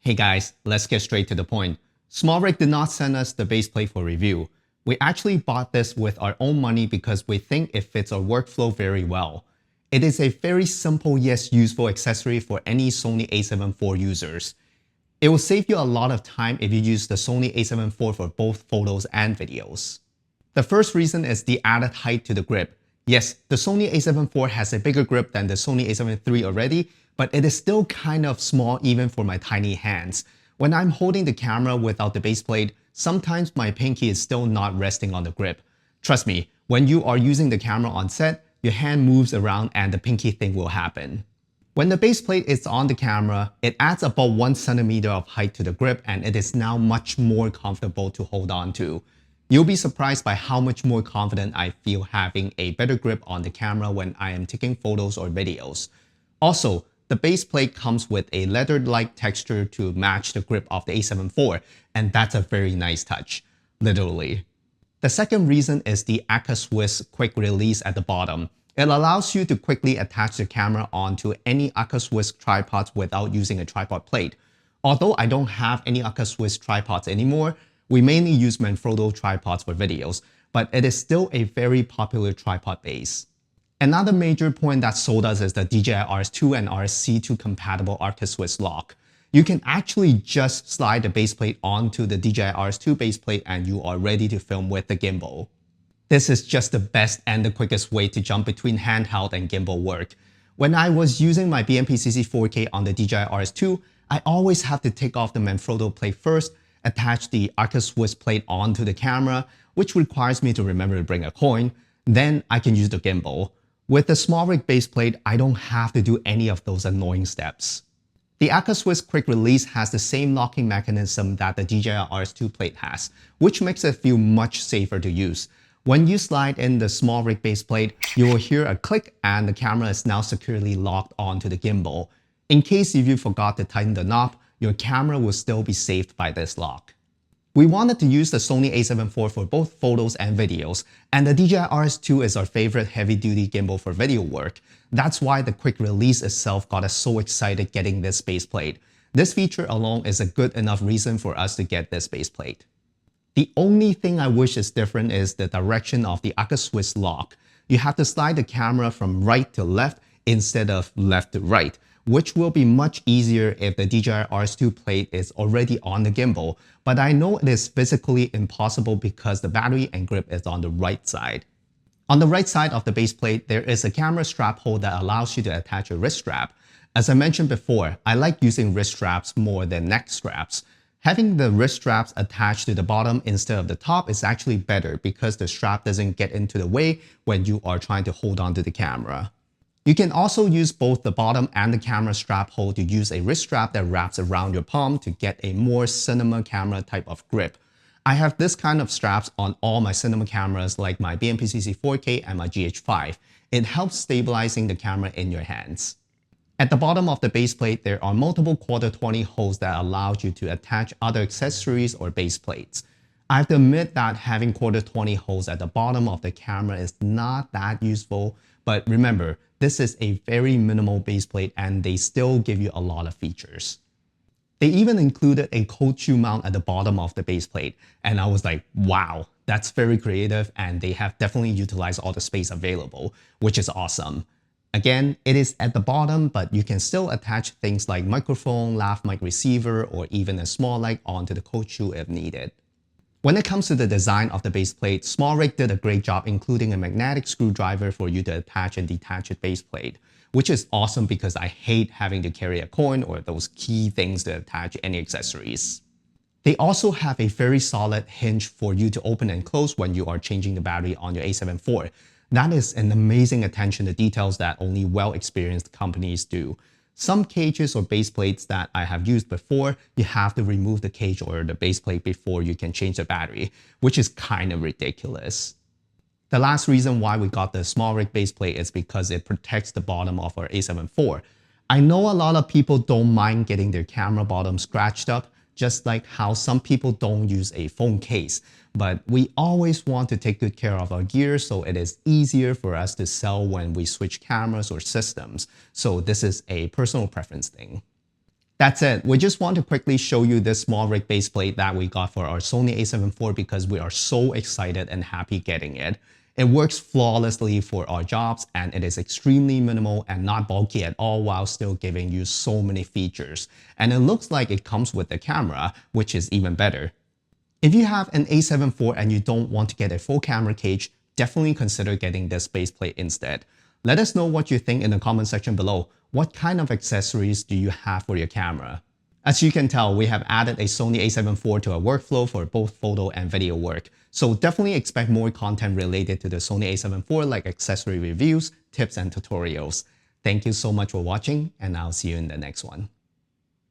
Hey guys, let's get straight to the point. SmallRig did not send us the baseplate for review. We actually bought this with our own money because we think it fits our workflow very well. It is a very simple yet useful accessory for any Sony A7IV users. It will save you a lot of time if you use the Sony A7IV for both photos and videos. The first reason is the added height to the grip. Yes, the Sony A7IV has a bigger grip than the Sony A7 III already, but it is still kind of small even for my tiny hands. When I'm holding the camera without the baseplate, sometimes my pinky is still not resting on the grip. Trust me, when you are using the camera on set, your hand moves around and the pinky thing will happen. When the baseplate is on the camera, it adds about 1 centimeter of height to the grip and it is now much more comfortable to hold on to. You'll be surprised by how much more confident I feel having a better grip on the camera when I am taking photos or videos. Also, the baseplate comes with a leather-like texture to match the grip of the A7IV, and that's a very nice touch, literally. The second reason is the Accessory quick release at the bottom. It allows you to quickly attach the camera onto any Accessory tripods without using a tripod plate. Although I don't have any Accessory tripods anymore, we mainly use Manfrotto tripods for videos, but it is still a very popular tripod base. Another major point that sold us is the DJI RS2 and RSC2 compatible Accessory lock. You can actually just slide the baseplate onto the DJI RS2 baseplate and you are ready to film with the gimbal. This is just the best and the quickest way to jump between handheld and gimbal work. When I was using my BMP-CC 4K on the DJI RS2, I always have to take off the Manfrotto plate first, attach the Accessory plate onto the camera, which requires me to remember to bring a coin, then I can use the gimbal. With the SmallRig baseplate, I don't have to do any of those annoying steps. The Accessory quick release has the same locking mechanism that the DJI RS2 plate has, which makes it feel much safer to use. When you slide in the SmallRig baseplate, you will hear a click and the camera is now securely locked onto the gimbal. In case if you forgot to tighten the knob, your camera will still be saved by this lock. We wanted to use the Sony A7IV for both photos and videos, and the DJI RS2 is our favorite heavy-duty gimbal for video work. That's why the quick release itself got us so excited getting this baseplate. This feature alone is a good enough reason for us to get this baseplate. The only thing I wish is different is the direction of the Accessory lock. You have to slide the camera from right to left instead of left to right, which will be much easier if the DJI RS2 plate is already on the gimbal, but I know it is physically impossible because the battery and grip is on the right side. On the right side of the base plate, there is a camera strap hole that allows you to attach a wrist strap. As I mentioned before, I like using wrist straps more than neck straps. Having the wrist straps attached to the bottom instead of the top is actually better because the strap doesn't get into the way when you are trying to hold on to the camera. You can also use both the bottom and the camera strap hole to use a wrist strap that wraps around your palm to get a more cinema camera type of grip. I have this kind of straps on all my cinema cameras like my BMP-CC 4K and my GH5. It helps stabilizing the camera in your hands. At the bottom of the baseplate, there are multiple Q20 holes that allow you to attach other accessories or base plates. I have to admit that having Q20 holes at the bottom of the camera is not that useful, but remember, this is a very minimal baseplate and they still give you a lot of features. They even included a cold shoe mount at the bottom of the baseplate, and I was like, wow, that's very creative and they have definitely utilized all the space available, which is awesome. Again, it is at the bottom, but you can still attach things like microphone, lav mic receiver, or even a SmallRig onto the cold shoe if needed. When it comes to the design of the baseplate, SmallRig did a great job including a magnetic screwdriver for you to attach and detach a baseplate, which is awesome because I hate having to carry a coin or those key things to attach any accessories. They also have a very solid hinge for you to open and close when you are changing the battery on your A7IV. That is an amazing attention to details that only well-experienced companies do. Some cages or baseplates that I have used before, you have to remove the cage or the baseplate before you can change the battery, which is kind of ridiculous. The last reason why we got the SmallRig baseplate is because it protects the bottom of our A7IV. I know a lot of people don't mind getting their camera bottom scratched up, just like how some people don't use a phone case. But we always want to take good care of our gear so it is easier for us to sell when we switch cameras or systems. So this is a personal preference thing. That's it. We just want to quickly show you this SmallRig baseplate that we got for our Sony A7IV because we are so excited and happy getting it. It works flawlessly for our jobs and it is extremely minimal and not bulky at all while still giving you so many features. And it looks like it comes with the camera, which is even better. If you have an A7IV and you don't want to get a full camera cage, definitely consider getting this baseplate instead. Let us know what you think in the comment section below. What kind of accessories do you have for your camera? As you can tell, we have added a Sony A7IV to our workflow for both photo and video work. So definitely expect more content related to the Sony A7IV like accessory reviews, tips, and tutorials. Thank you so much for watching, and I'll see you in the next one.